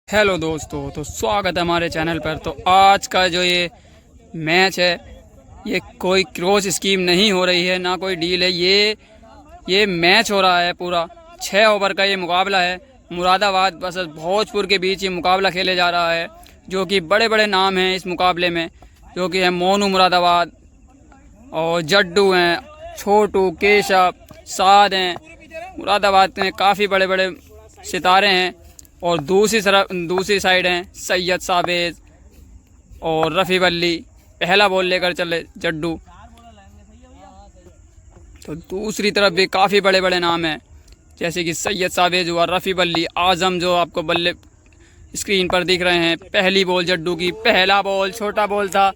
Hello दोस्तों, तो स्वागत है हमारे चैनल पर। तो आज का जो ये मैच है, ये कोई क्रॉस स्कीम नहीं हो रही है, ना कोई डील है। ये मैच हो रहा है पूरा 6 ओवर का ये मुकाबला है। मुरादाबाद वर्सेस भोजपुर के बीच ये मुकाबला खेले जा रहा है, जो कि बड़े बड़े नाम हैं इस मुकाबले में, जो कि है मोनू मुरादाबाद और जड्डू हैं, छोटू, केशव, साद हैं। मुरादाबाद में काफ़ी बड़े बड़े सितारे हैं। और दूसरी साइड हैं सैयद सावेज और रफ़ी वल्ली। पहला बॉल लेकर चले जड्डू। तो दूसरी तरफ भी काफ़ी बड़े बड़े नाम हैं, जैसे कि सैयद सावेज हुआ, रफ़ी वल्ली, आज़म जो आपको बल्ले स्क्रीन पर दिख रहे हैं। पहली बॉल जड्डू की, पहला बॉल छोटा बॉल था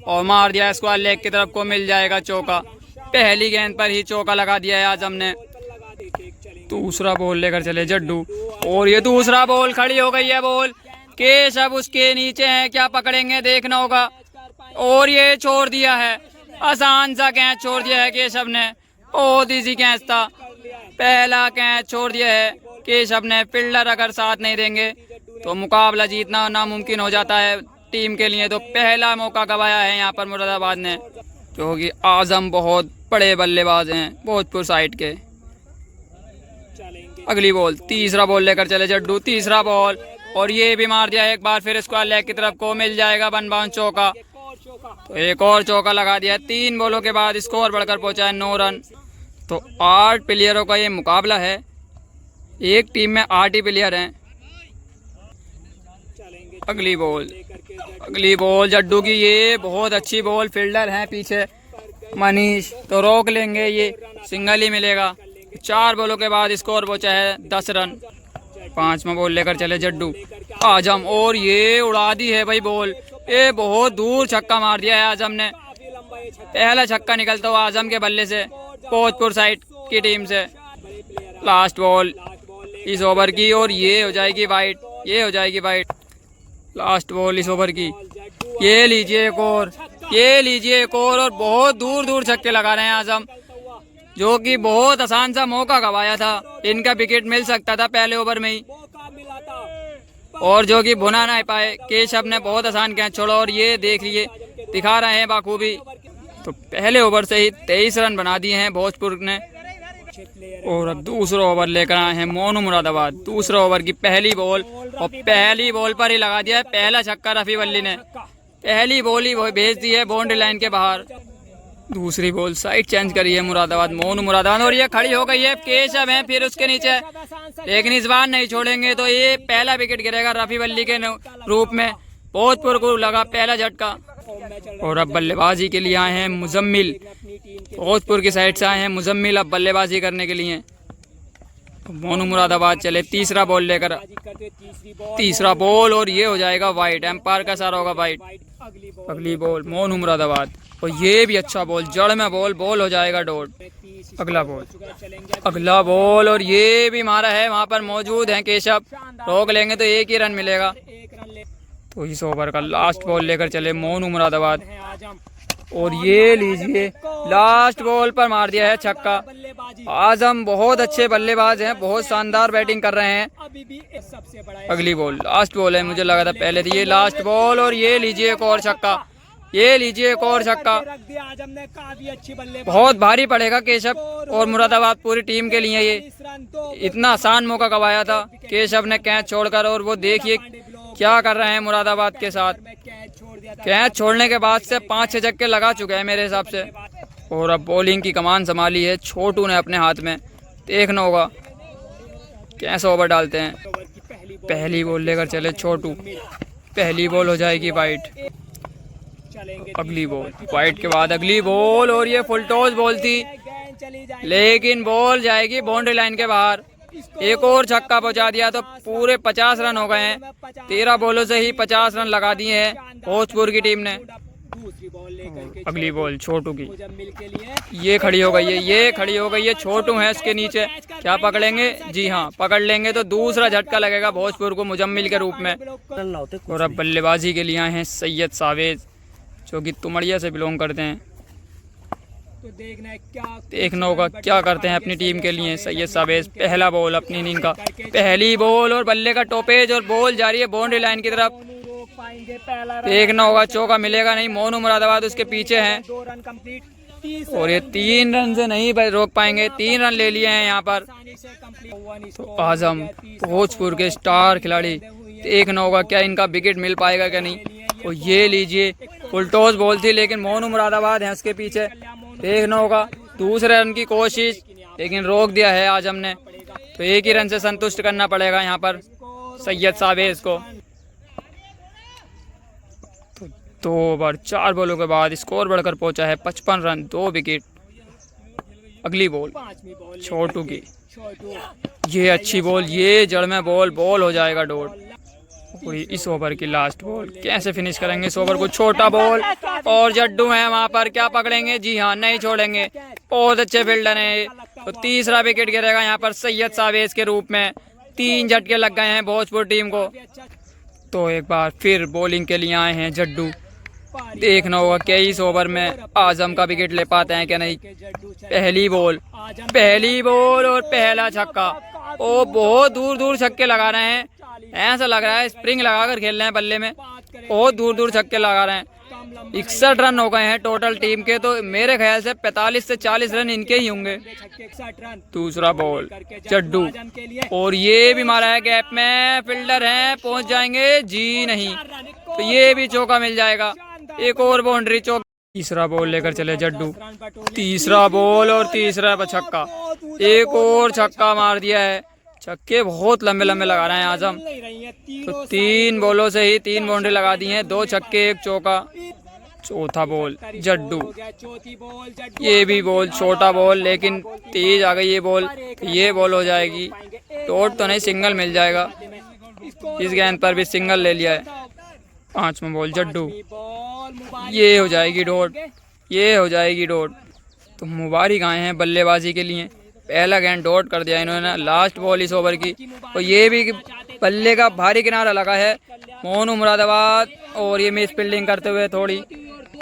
और मार दिया स्क्वायर लेग की तरफ को, मिल जाएगा चौका। पहली गेंद पर ही चौका लगा दिया है आज़म ने। दूसरा बॉल लेकर चले जड्डू और ये दूसरा बॉल, खड़ी हो गई है बॉल। केशव उसके नीचे हैं, क्या पकड़ेंगे देखना होगा। और ये छोड़ दिया है, आसान सा कैच छोड़ दिया है केशव ने। बहुत इजी कैच था, पहला कैच छोड़ दिया है केशव ने। फील्डर अगर साथ नहीं देंगे तो मुकाबला जीतना नामुमकिन हो जाता है टीम के लिए। तो पहला मौका गंवाया है यहाँ पर मुरादाबाद ने, जो कि आज़म बहुत बड़े बल्लेबाज हैं भोजपुर साइड के। अगली बॉल, तीसरा बॉल लेकर चले जड्डू। तीसरा बॉल और ये भी मार दिया एक बार फिर स्क्वायर लेग की तरफ को, मिल जाएगा वन बाउंस चौका। तो एक और चौका लगा दिया। 3 बॉलों के बाद स्कोर बढ़कर पहुंचा है 9 रन। तो 8 प्लेयरों का ये मुकाबला है। एक टीम में 8 ही प्लेयर हैं। अगली बॉल जड्डू की, ये बहुत अच्छी बॉल। फील्डर हैं पीछे मनीष, तो रोक लेंगे, ये सिंगल ही मिलेगा। 4 बॉलों के बाद स्कोर पहुंचा है 10 रन। 5वां बॉल लेकर चले जड्डू। आजम, और ये उड़ा दी है भाई बॉल। ये बहुत दूर छक्का मार दिया है आजम ने। पहला छक्का निकलता हुआ आजम के बल्ले से, भोजपुर साइड की टीम से। लास्ट बॉल इस ओवर की और ये हो जाएगी वाइड। लास्ट बॉल इस ओवर की, ये लीजिए एक और बहुत दूर दूर छक्के लगा रहे हैं आजम, जो कि बहुत आसान सा मौका गंवाया था। इनका विकेट मिल सकता था पहले ओवर में ही, और जो कि भुना नहीं पाए। केशव ने बहुत आसान कैच छोड़ा और ये देख लिए, दिखा रहे हैं बाखूबी। तो पहले ओवर से ही 23 रन बना दिए हैं भोजपुर ने। और अब दूसरा ओवर लेकर आए हैं मोनू मुरादाबाद। दूसरा ओवर की पहली बॉल, और पहली बॉल पर ही लगा दिया है पहला छक्का रफ़ी वल्ली ने। पहली बॉल ही वो भेज दी है बाउंड्री लाइन के बाहर। दूसरी बॉल, साइड चेंज करी है मोनू मुरादाबाद, और ये खड़ी हो गई है। केशव है फिर उसके नीचे, लेकिन इस बार नहीं छोड़ेंगे। तो ये पहला विकेट गिरेगा रफ़ी वल्ली के रूप में। भोजपुर को लगा पहला झटका। और अब बल्लेबाजी के लिए आए हैं मुजम्मिल। भोजपुर की साइड से आए हैं मुजम्मिल अब बल्लेबाजी करने के लिए। मोनू मुरादाबाद चले तीसरा बॉल लेकर। तीसरा बॉल और ये हो जाएगा वाइड, एम्पायर का इशारा होगा वाइड। अगली बॉल मोनू मुरादाबाद, और ये भी अच्छा बॉल, जड़ में बॉल हो जाएगा डॉट। अगला बॉल और ये भी मारा है, वहां पर मौजूद है केशव, रोक लेंगे तो 1 ही रन मिलेगा। तो इस ओवर का लास्ट बॉल लेकर चले मोनू मुरादाबाद, और ये लीजिए लास्ट बॉल पर मार दिया है छक्का। आजम बहुत अच्छे बल्लेबाज हैं, बहुत शानदार बैटिंग कर रहे हैं। अगली बॉल, लास्ट बॉल है, मुझे लगा था पहले थी। ये लास्ट बॉल और ये लीजिए एक और छक्का। बहुत भारी पड़ेगा केशव और मुरादाबाद पूरी टीम के लिए। ये इतना आसान मौका गंवाया था केशव ने कैच छोड़कर, और वो देखिए क्या कर रहे हैं मुरादाबाद के साथ। कैच छोड़ने के बाद से 5-6 छक्के लगा चुके हैं मेरे हिसाब से। और अब बॉलिंग की कमान संभाली है छोटू ने अपने हाथ में, देखना होगा कैसा ओवर डालते हैं। पहली बॉल लेकर चले छोटू, पहली बॉल हो जाएगी वाइड। अगली बॉल, वाइड के बाद अगली बॉल, और ये फुल टॉस बॉल थी, लेकिन बॉल जाएगी बाउंड्री लाइन के बाहर। एक और छक्का पहुंचा दिया तो पूरे 50 रन हो गए हैं। 13 बॉलों से ही 50 रन लगा दिए हैं भोजपुर की टीम ने। अगली बॉल छोटू की, ये खड़ी हो गई है, छोटू है इसके नीचे, क्या पकड़ेंगे? जी हाँ, पकड़ लेंगे तो दूसरा झटका लगेगा भोजपुर को मुजम्मिल के रूप में। और अब बल्लेबाजी के लिए आए हैं सैयद सावेज, जो कि तुमड़िया से बिलोंग करते हैं। देखना होगा क्या करते हैं अपनी टीम के लिए सैयद सावेज। पहला बॉल अपनी इनिंग का, पहली बॉल और बल्ले का टॉपेज और बॉल जा रही है बाउंड्री लाइन की तरफ। देखना होगा चौका मिलेगा नहीं। मोनू मुरादाबाद उसके पीछे हैं और ये 3 रन से नहीं रोक पाएंगे। 3 रन ले लिए हैं यहाँ पर। तो आजम भोजपुर के स्टार खिलाड़ी, देखना होगा क्या इनका विकेट मिल पाएगा क्या नहीं। और ये लीजिए फुल टॉस बॉल थी लेकिन मोनू मुरादाबाद है उसके पीछे। देखना होगा दूसरे रन की कोशिश लेकिन रोक दिया है आजम ने। तो एक ही रन से संतुष्ट करना पड़ेगा यहाँ पर सैयद सावेज को। तो 2 ओवर 4 बॉलों के बाद स्कोर बढ़कर पहुंचा है 55 रन 2 विकेट। अगली बॉल छोटू की, ये अच्छी बॉल, ये जड़ में बॉल हो जाएगा डॉट। इस ओवर की लास्ट बॉल कैसे फिनिश करेंगे इस ओवर को। छोटा बॉल और जड्डू है वहां पर, क्या पकड़ेंगे? जी हाँ, नहीं छोड़ेंगे। बहुत अच्छे फील्डर हैं। तो तीसरा विकेट गिरेगा यहाँ पर सैयद सावेज के रूप में। 3 झटके लग गए हैं भोजपुर टीम को। तो एक बार फिर बॉलिंग के लिए आए हैं जड्डू। देखना होगा कि इस ओवर में आजम का विकेट ले पाते हैं क्या नहीं। पहली बॉल और पहला छक्का। ओ बहुत दूर छक्के लगा रहे हैं, ऐसा लग रहा है स्प्रिंग लगाकर खेल रहे हैं बल्ले में। बहुत दूर छक्के लगा रहे हैं। 61 रन हो गए हैं टोटल टीम के। तो मेरे ख्याल से 45 से 40 रन इनके ही होंगे। दूसरा बॉल जड्डू और ये भी मारा है गैप में। फील्डर हैं, पहुंच जाएंगे? जी नहीं। तो ये भी चौका मिल जाएगा। एक और बाउंड्री चौका। तीसरा बॉल लेकर चले जड्डू। तीसरा बॉल और तीसरा छक्का। एक और छक्का मार दिया है। छक्के बहुत लंबे लगा रहे हैं आजम। तो 3 बॉलों से ही 3 बाउंड्री लगा दी हैं। 2 छक्के 1 चौका। चौथा बॉल जड्डू, ये भी बॉल छोटा बॉल लेकिन तेज आ गई ये बॉल। ये बॉल हो जाएगी डॉट, तो नहीं सिंगल मिल जाएगा। इस गेंद पर भी सिंगल ले लिया है। 5वां बॉल जड्डू, ये हो जाएगी डॉट। तो मुबारक आए हैं बल्लेबाजी के लिए। पहला गेंद डॉट कर दिया इन्होंने। लास्ट बॉल इस ओवर की। और ये भी बल्ले का भारी किनारा लगा है मोनू मुरादाबाद और ये मिस फील्डिंग करते हुए थोड़ी।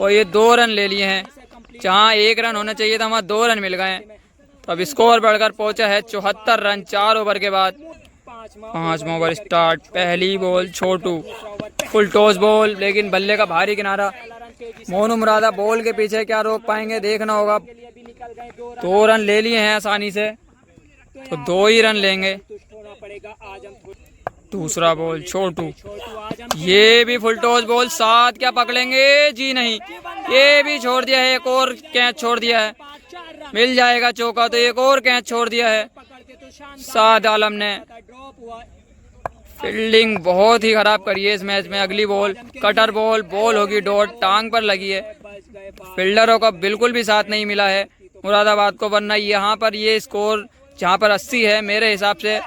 और ये 2 रन ले लिए हैं। जहाँ 1 रन होना चाहिए था वहाँ 2 रन मिल गए हैं। तो अब स्कोर बढ़कर पहुंचा है 74 रन 4 ओवर के बाद। 5वां ओवर स्टार्ट। पहली बॉल छोटू, फुल टॉस बॉल लेकिन बल्ले का भारी किनारा। मोनू मुरादा बॉल के पीछे, क्या रोक पाएंगे? देखना होगा। 2 रन ले लिए हैं आसानी से, तो 2 ही रन लेंगे। दूसरा बॉल छोटू, ये भी फुल टॉस बॉल। 7 क्या पकड़ेंगे? जी नहीं। ये भी छोड़ दिया है। एक और कैच छोड़ दिया है, मिल जाएगा चौका। तो एक और कैच छोड़ दिया है साद आलम ने। फील्डिंग बहुत ही खराब करी है इस मैच में। अगली बॉल कटर बॉल होगी डॉट, टांग पर लगी है। फील्डरों का बिल्कुल भी साथ नहीं मिला है मुरादाबाद को, वरना यहाँ पर ये स्कोर जहाँ पर 80 है मेरे हिसाब से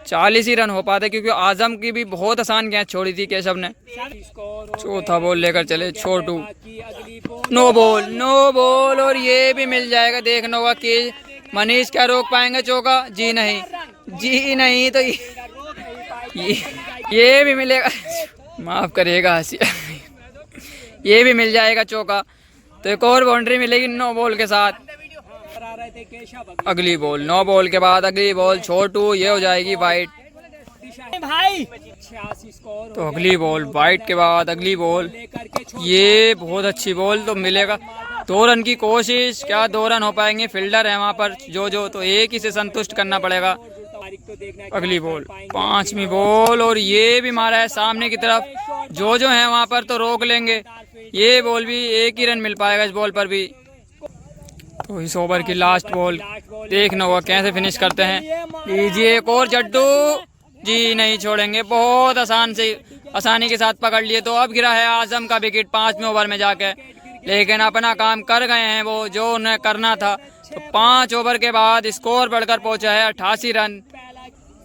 40 ही रन हो पाते, क्योंकि आजम की भी बहुत आसान कैच छोड़ी थी केशव ने। चौथा बॉल लेकर चले छोटू। नो बॉल और ये भी मिल जाएगा। देखना होगा कि मनीष क्या रोक पाएंगे चौका? जी नहीं। तो ये भी मिलेगा, माफ करिएगा हंसी। ये भी मिल जाएगा चौका। तो एक और बाउंड्री मिलेगी 9 बॉल के साथ। अगली बॉल 9 बॉल के बाद अगली बॉल छोटू, ये हो जाएगी वाइट। तो अगली बॉल वाइट के बाद अगली बॉल, ये बहुत अच्छी बॉल। तो मिलेगा 2 रन की कोशिश, क्या 2 रन हो पाएंगे? फील्डर है वहाँ पर जो तो एक ही से संतुष्ट करना पड़ेगा। अगली बॉल 5वीं बॉल और ये भी मारा है सामने की तरफ। जो है वहाँ पर तो रोक लेंगे। ये बॉल भी एक ही रन मिल पाएगा इस बॉल पर भी। तो इस ओवर की लास्ट बॉल देखना होगा कैसे फिनिश करते हैं। लीजिए एक और जड्डू, जी नहीं छोड़ेंगे। बहुत आसानी के साथ पकड़ लिए। तो अब गिरा है आजम का विकेट 5वें ओवर में जाके, लेकिन अपना काम कर गए हैं वो जो उन्हें करना था। तो 5 ओवर के बाद स्कोर बढ़कर पहुंचा है 88 रन।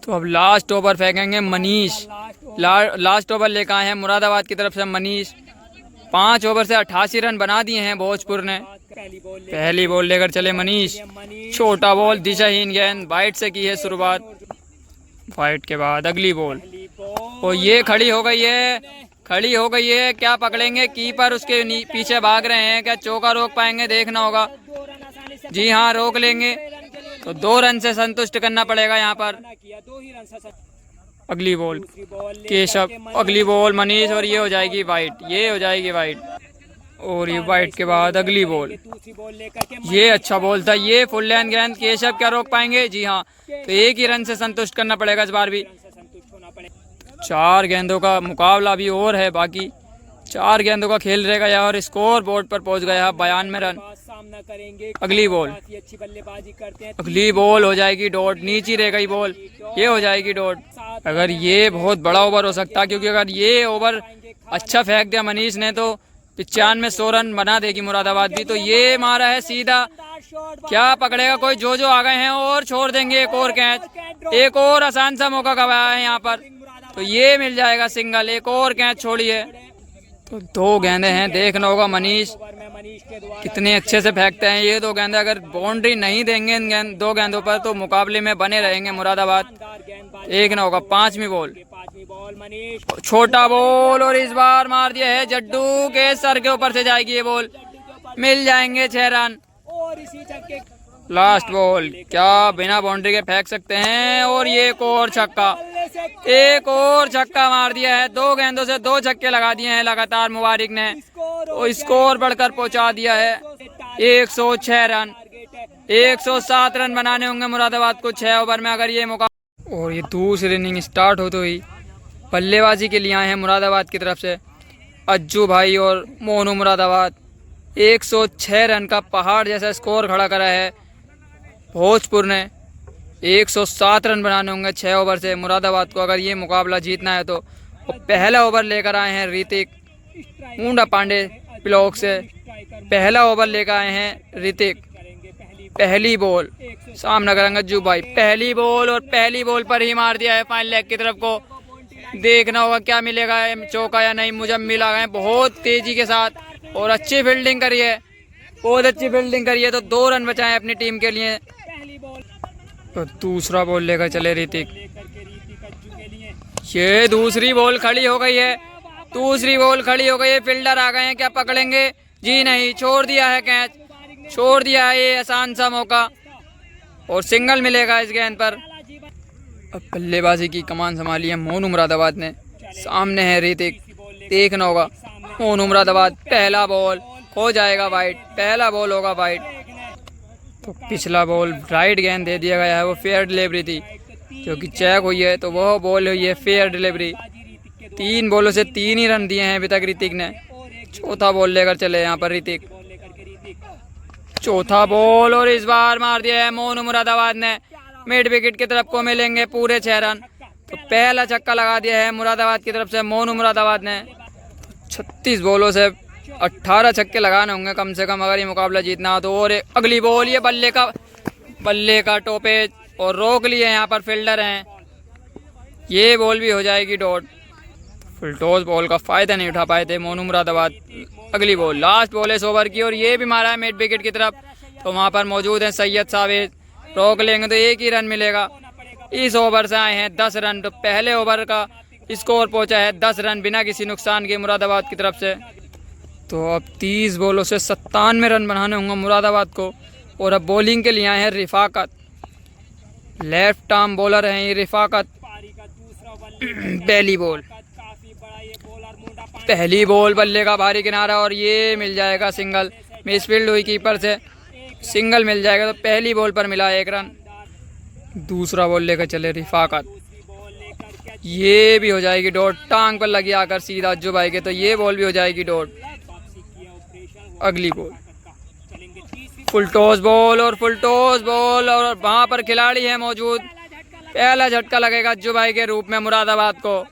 तो अब लास्ट ओवर फेंकेंगे मनीष। लास्ट ओवर लेकर आए हैं मुरादाबाद की तरफ से मनीष। 5 ओवर से 88 रन बना दिए हैं भोजपुर ने। पहली बॉल लेकर चले मनीष। छोटा बॉल, दिशाहीन गेंद, वाइट से की है शुरुआत। वाइट के बाद अगली बॉल और ये खड़ी हो गई है। क्या पकड़ेंगे? कीपर उसके पीछे भाग रहे हैं। क्या चौका रोक पाएंगे? देखना होगा। जी हाँ, रोक लेंगे तो 2 रन से संतुष्ट करना पड़ेगा यहाँ पर। अगली बॉल केशव, अगली बॉल मनीष, और ये हो जाएगी वाइट, ये हो जाएगी वाइट। और ये वाइट के बाद अगली बॉल, ये अच्छा बॉल था, ये फुल लेंथ गेंद, केशव क्या रोक पाएंगे? जी हाँ, तो 1 ही रन से संतुष्ट करना पड़ेगा इस बार भी। 4 गेंदों का मुकाबला भी और है बाकी, 4 गेंदों का खेल रहेगा यहाँ और स्कोर बोर्ड पर पहुंच गया 92 रन। अगली बॉल, अगली बॉल हो जाएगी डॉट, नीचे रहेगा ये बॉल, ये हो जाएगी डॉट। अगर ये बहुत बड़ा ओवर हो सकता है, क्योंकि अगर ये ओवर अच्छा फेंक दिया मनीष ने तो 95-100 रन बना देगी मुरादाबाद भी। तो ये मारा है सीधा, क्या पकड़ेगा कोई? जो आ गए हैं और छोड़ देंगे एक और कैच, एक और आसान सा मौका गवाया है यहाँ पर, तो ये मिल जाएगा सिंगल। एक और कैच छोड़िए तो 2 गेंदे हैं, देखना होगा मनीष कितने अच्छे से फेंकते हैं ये 2 गेंदे। अगर बाउंड्री नहीं देंगे इन 2 गेंदों पर तो मुकाबले में बने रहेंगे मुरादाबाद। देखना होगा 5वीं बॉल, छोटा बॉल, और इस बार मार दिया है जड्डू के सर के ऊपर से जाएगी ये बॉल, मिल जाएंगे 6 रन। लास्ट बॉल, क्या बिना बाउंड्री के फेंक सकते हैं? और ये एक और छक्का, एक और छक्का मार दिया है। 2 गेंदों से 2 छक्के लगा दिए हैं लगातार मुबारिक ने, और स्कोर बढ़कर पहुंचा दिया है 106 रन। 107 रन बनाने होंगे मुरादाबाद को 6 ओवर में अगर ये मौका। और ये दूसरी इनिंग स्टार्ट हो तो ही बल्लेबाजी के लिए आए हैं मुरादाबाद की तरफ से अज्जू भाई और मोनू मुरादाबाद। 106 रन का पहाड़ जैसा स्कोर खड़ा करा है भोजपुर ने। 107 रन बनाने होंगे 6 ओवर से मुरादाबाद को अगर ये मुकाबला जीतना है तो। और पहला ओवर लेकर आए हैं ऋतिक मुंडा पांडे ब्लॉक से, पहला ओवर लेकर आए हैं ऋतिक। पहली बॉल सामना करेंगे अज्जू भाई, पहली बॉल, और पहली बॉल पर ही मार दिया है फाइनल लेग की तरफ को। देखना होगा क्या मिलेगा, चौका या नहीं। मुजम्मिल आ गए बहुत तेजी के साथ और अच्छी फील्डिंग करी है, बहुत अच्छी फील्डिंग करी है, तो 2 रन बचाए अपनी टीम के लिए। तो दूसरा बॉल लेकर चले ऋतिक, ये दूसरी बॉल खड़ी हो गई है, दूसरी बॉल खड़ी हो गई है। फील्डर आ गए हैं, क्या पकड़ेंगे? जी नहीं, छोड़ दिया है कैच, छोड़ दिया है ये आसान सा मौका, और सिंगल मिलेगा इस गेंद पर। अब बल्लेबाजी की कमान संभाली है मोनू मुरादाबाद ने, सामने है ऋतिक। देखना होगा मोनू मुरादाबाद, पहला बॉल हो जाएगा वाइड, पहला बॉल होगा वाइड। तो पिछला बॉल राइट गेंद दे दिया गया है, वो फेयर डिलीवरी थी जो कि चेक हुई है, तो वह बॉल हुई है फेयर डिलीवरी। 3 बॉलों से 3 ही रन दिए हैं अभी तक ऋतिक ने। चौथा बॉल लेकर चले यहाँ पर ऋतिक, चौथा बॉल, और इस बार मार दिया है मोनू मुरादाबाद ने। मिड विकेट की तरफ को मिलेंगे पूरे 6 रन। तो पहला छक्का लगा दिया है मुरादाबाद की तरफ से मोनू मुरादाबाद ने। 36 बॉलों से 18 छक्के लगाने होंगे कम से कम अगर ये मुकाबला जीतना हो तो। और अगली बॉल, ये बल्ले का टोपेज, और रोक लिए यहाँ पर फील्डर हैं, ये बॉल भी हो जाएगी डॉट। फुल टॉस बॉल का फायदा नहीं उठा पाए थे मोनू मुरादाबाद। अगली बॉल, लास्ट बॉल है 100 ओवर की, और ये भी मारा है मिड विकेट की तरफ, तो वहाँ पर मौजूद है सैयद सावेद। रोक लेंगे तो 1 ही रन मिलेगा। इस ओवर से आए हैं 10 रन, तो पहले ओवर का स्कोर पहुंचा है 10 रन बिना किसी नुकसान के मुरादाबाद की तरफ से। तो अब 30 बॉलों से 97 रन बनाने होंगे मुरादाबाद को। और अब बॉलिंग के लिए आए हैं रिफाकत, लेफ्ट आर्म बॉलर हैं ये रिफाकत। पहली बॉल, पहली बॉल, बल्ले का भारी किनारा, और ये मिल जाएगा सिंगल। मिसफील्ड हुई कीपर से, सिंगल मिल जाएगा, तो पहली बॉल पर मिला 1 रन। दूसरा बॉल लेकर चले रिफाकत, ये भी हो जाएगी डॉट, टांग पर लगी आकर सीधा अज्जू भाई के, तो ये बॉल भी हो जाएगी डॉट। अगली बॉल, फुल टॉस बॉल, और फुल टॉस बॉल, और वहां पर खिलाड़ी है मौजूद। पहला झटका लगेगा अज्जू भाई के रूप में मुरादाबाद को।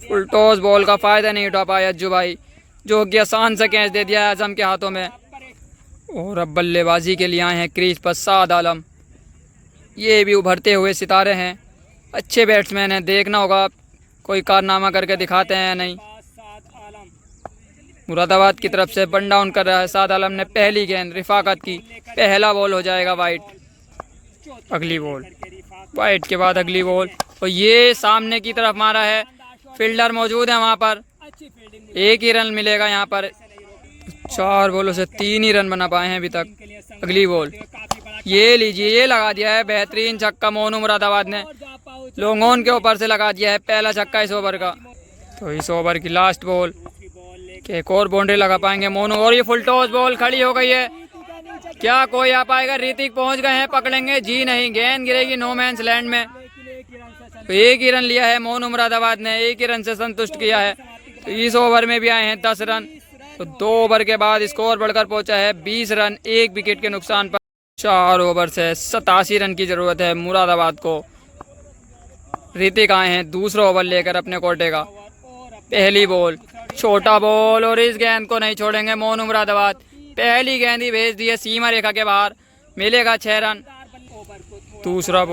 फुल टॉस बॉल का फायदा नहीं उठा पाए अज्जू भाई, जो कि आसान से कैच दे दिया है आजम के हाथों में। और अब बल्लेबाजी के लिए आए हैं क्रीज पर साद आलम, ये भी उभरते हुए सितारे हैं, अच्छे बैट्समैन हैं। देखना होगा कोई कारनामा करके दिखाते हैं या नहीं। मुरादाबाद की तरफ से वन डाउन कर रहा है साद आलम ने पहली गेंद रिफाकत की, पहला बॉल हो जाएगा वाइड। अगली बॉल, वाइड के बाद अगली बॉल, और ये सामने की तरफ मारा है, फील्डर मौजूद है वहां पर, 1 ही रन मिलेगा यहाँ पर। 4 बॉलों से 3 ही रन बना पाए हैं अभी तक। अगली बॉल, ये लीजिए, ये लगा दिया है बेहतरीन छक्का मोनू मुरादाबाद ने, लोंगोन के ऊपर से लगा दिया है पहला छक्का इस ओवर का। तो इस ओवर की लास्ट बॉल के एक और बाउंड्री लगा पाएंगे मोनू, और ये फुल टॉस बॉल खड़ी हो गई है, क्या कोई आ पाएगा? ऋतिक पहुंच गए हैं, पकड़ेंगे? जी नहीं, गेंद गिरेगी नो मैंस लैंड में। तो एक ही रन लिया है मोनू मुरादाबाद ने, एक ही रन से संतुष्ट किया है। तो इस ओवर में भी आए हैं 10 रन। तो 2 ओवर के बाद स्कोर बढ़कर पहुंचा है 20 रन, 1 विकेट के नुकसान पर। 4 ओवर से 87 रन की जरूरत है मुरादाबाद को। ऋतिक आए हैं दूसरा ओवर लेकर अपने कोटे का। पहली बॉल, छोटा बॉल, और इस गेंद को नहीं छोड़ेंगे मोनू मुरादाबाद। पहली गेंद ही भेज दी है सीमा रेखा के बाहर, मिलेगा 6 रन। दूसरा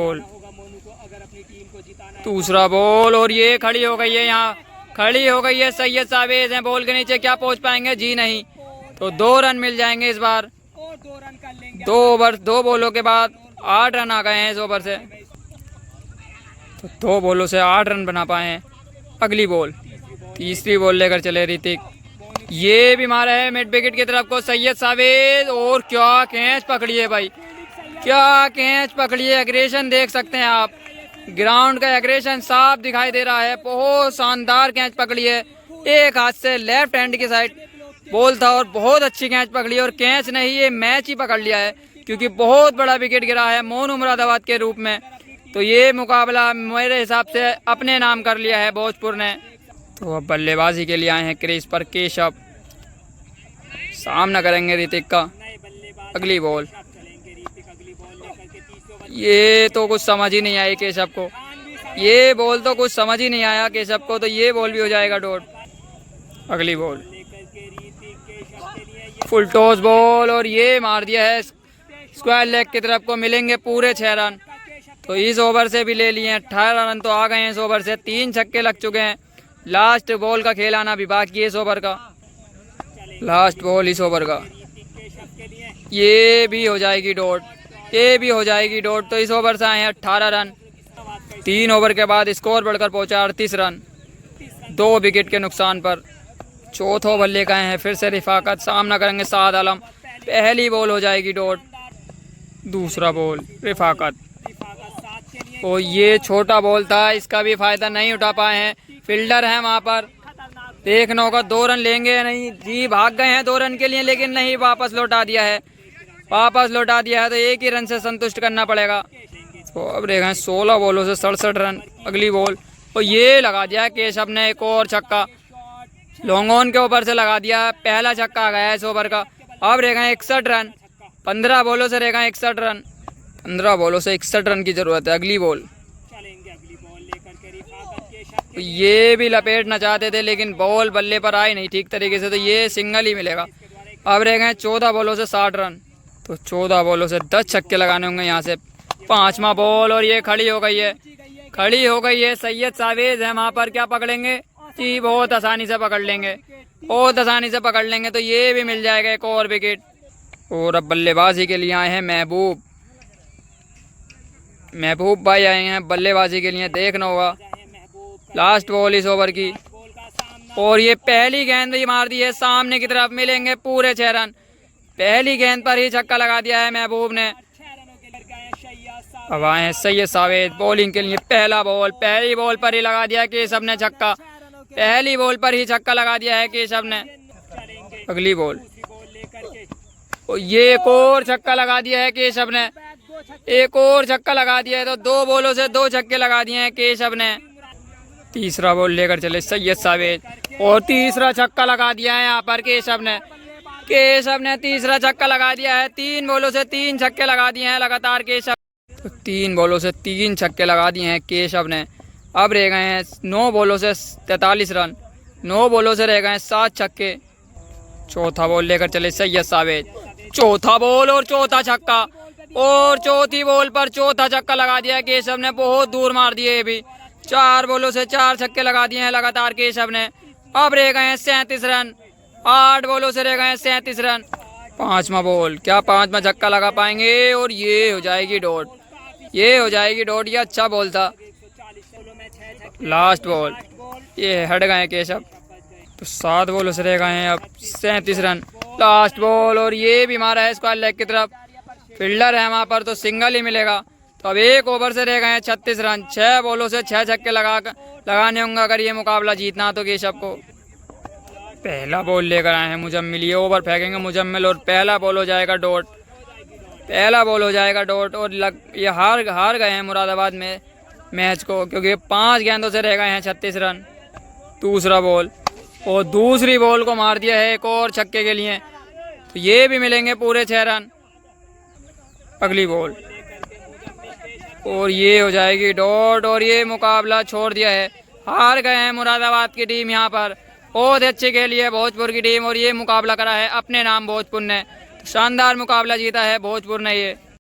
बॉल, और ये खड़ी हो गई है, यहाँ खड़ी हो गई है सैयद सावेज हैं बॉल के नीचे, क्या पहुंच पाएंगे? जी नहीं। तो 2 रन मिल जाएंगे इस बार। 2 बॉलों के बाद 8 रन आ गए हैं इस ओवर से। तो 2 बॉलों से 8 रन बना पाए हैं। अगली बॉल, तीसरी बॉल लेकर चले ऋतिक, ये भी मारा है मिड विकेट की तरफ को सैयद सावेज, और क्या कैच पकड़ी है भाई, क्या कैच पकड़ी है। एग्रेशन देख सकते हैं आप, ग्राउंड का एग्रेशन साफ दिखाई दे रहा है। बहुत शानदार कैच पकड़ी है, एक हाथ से लेफ्ट हैंड की साइड बॉल था और बहुत अच्छी कैच पकड़ी है। और कैच नहीं, ये मैच ही पकड़ लिया है, क्योंकि बहुत बड़ा विकेट गिरा है मोनू मुरादाबाद के रूप में। तो ये मुकाबला मेरे हिसाब से अपने नाम कर लिया है भोजपुर ने। तो अब बल्लेबाजी के लिए आए हैं क्रीज पर केशव, सामना करेंगे ऋतिक का। अगली बॉल, ये तो कुछ समझ ही नहीं आई केशव को, ये बॉल तो कुछ समझ ही नहीं आया केशव को, तो ये बॉल भी हो जाएगा डॉट। अगली बॉल, फुल टॉस बॉल, और ये मार दिया है स्क्वायर लेग की तरफ को, मिलेंगे पूरे 6 रन। तो इस ओवर से भी ले लिए हैं 18 रन, तो आ गए हैं इस ओवर से। 3 छक्के लग चुके हैं, लास्ट बॉल का खेल आना भी बाकी है इस ओवर का। लास्ट बॉल इस ओवर का, ये भी हो जाएगी डॉट, ये भी हो जाएगी डॉट। तो इस ओवर से आए हैं 18 रन। 3 ओवर के बाद स्कोर बढ़कर पहुंचा 38 रन, 2 विकेट के नुकसान पर। चौथा ओवर लेकर आए हैं फिर से रिफाकत, सामना करेंगे साद आलम। पहली बॉल हो जाएगी डॉट, दूसरा बॉल रिफाकत, और ये छोटा बॉल था, इसका भी फायदा नहीं उठा पाए हैं। फील्डर हैं वहाँ पर, देखना होगा 2 रन लेंगे या नहीं। जी भाग गए हैं 2 रन के लिए, लेकिन नहीं, वापस लौटा दिया है, वापस लौटा दिया है। तो 1 ही रन से संतुष्ट करना पड़ेगा। तो अब रह गए 16 बॉलों से 67 रन। अगली बॉल, और ये लगा दिया केशव ने एक और छक्का, लॉन्गॉन के ऊपर से लगा दिया, पहला छक्का आ गया है इस ओवर का। अब रह गए 61 रन, 15 बॉलों से रह गए 61 रन, 15 बॉलों से 61 रन की जरूरत है। अगली बॉल, ये भी लपेटना चाहते थे, लेकिन बॉल बल्ले पर आई नहीं ठीक तरीके से, तो ये सिंगल ही मिलेगा। अब रह गए 14 बॉलों से 60 रन, तो 14 बॉलों से 10 छक्के लगाने होंगे यहाँ से। 5वां बॉल, और ये खड़ी हो गई है, खड़ी हो गई है सैयद सावेज है वहाँ पर, क्या पकड़ेंगे? जी बहुत आसानी से पकड़ लेंगे, बहुत आसानी से पकड़ लेंगे। तो ये भी मिल जाएगा एक और विकेट। और अब बल्लेबाजी के लिए आए हैं महबूब, महबूब भाई आए हैं बल्लेबाजी के लिए, देखना होगा लास्ट बॉल इस ओवर की। और ये पहली गेंद ही मार दी है सामने की तरफ, मिलेंगे पूरे 6 रन। पहली गेंद पर ही छक्का लगा दिया है महबूब ने। अब आए हैं सैयद सावेद बॉलिंग के लिए। पहला बॉल, पहली बॉल पर ही लगा दिया केशव ने छक्का, पहली बॉल पर ही छक्का लगा दिया है केशव ने। अगली बॉल, और ये एक और छक्का लगा दिया है केशव ने, एक और छक्का लगा दिया है। तो 2 बॉलों से 2 छक्के लगा दिए हैं केशव ने। तीसरा बॉल लेकर चले सैयद सावेद, और तीसरा छक्का लगा दिया है यहाँ पर केशव ने। केशव ने तीसरा छक्का लगा दिया है। 3 बॉलों से 3 छक्के लगा दिए हैं लगातार केशव, तो 3 बॉलों से 3 छक्के लगा दिए हैं केशव ने। अब रह गए हैं 9 बॉलों से 43 रन, 9 बॉलों से रह गए हैं 7 छक्के। चौथा बॉल लेकर चले सैयद सावेद, चौथा बॉल और चौथा छक्का, और चौथी बॉल पर चौथा छक्का लगा दिया है केशव ने, बहुत दूर मार दिए ये भी। 4 बॉलों से 4 छक्के लगा दिए हैं लगातार केशव ने। अब रह गए हैं 37 रन, 8 बॉलों से रह गए हैं 37 रन। 5वां बॉल, क्या 5वां छक्का लगा पाएंगे? और ये हो जाएगी डॉट, ये हो जाएगी डॉट। ये अच्छा बॉल था। लास्ट बॉल, ये हट गए केशव, तो 7 बॉलों से रह गए हैं अब 37 रन। लास्ट बॉल, और ये भी मारा है स्क्वायर लेग की तरफ, फील्डर है वहाँ पर तो सिंगल ही मिलेगा। तो अब 1 ओवर से रह गए हैं 36 रन। 6 बॉलों से 6 छक्के लगाने होंगे अगर ये मुकाबला जीतना तो केशव को। पहला बॉल लेकर आए हैं मुजम्मिल, ये ओवर फेंकेंगे मुजम्मिल और पहला बॉल हो जाएगा डॉट। पहला बॉल हो जाएगा डॉट और ये हार गए हैं मुरादाबाद में मैच को, क्योंकि 5 गेंदों से रह गए हैं 36 रन। दूसरा बॉल और दूसरी बॉल को मार दिया है एक और छक्के के लिए, तो ये भी मिलेंगे पूरे 6 रन। अगली बॉल और ये हो जाएगी डॉट और ये मुकाबला छोड़ दिया है। हार गए हैं मुरादाबाद की टीम यहाँ पर। बहुत अच्छे खेली है भोजपुर की टीम और ये मुकाबला करा है अपने नाम भोजपुर ने। शानदार मुकाबला जीता है भोजपुर ने ये।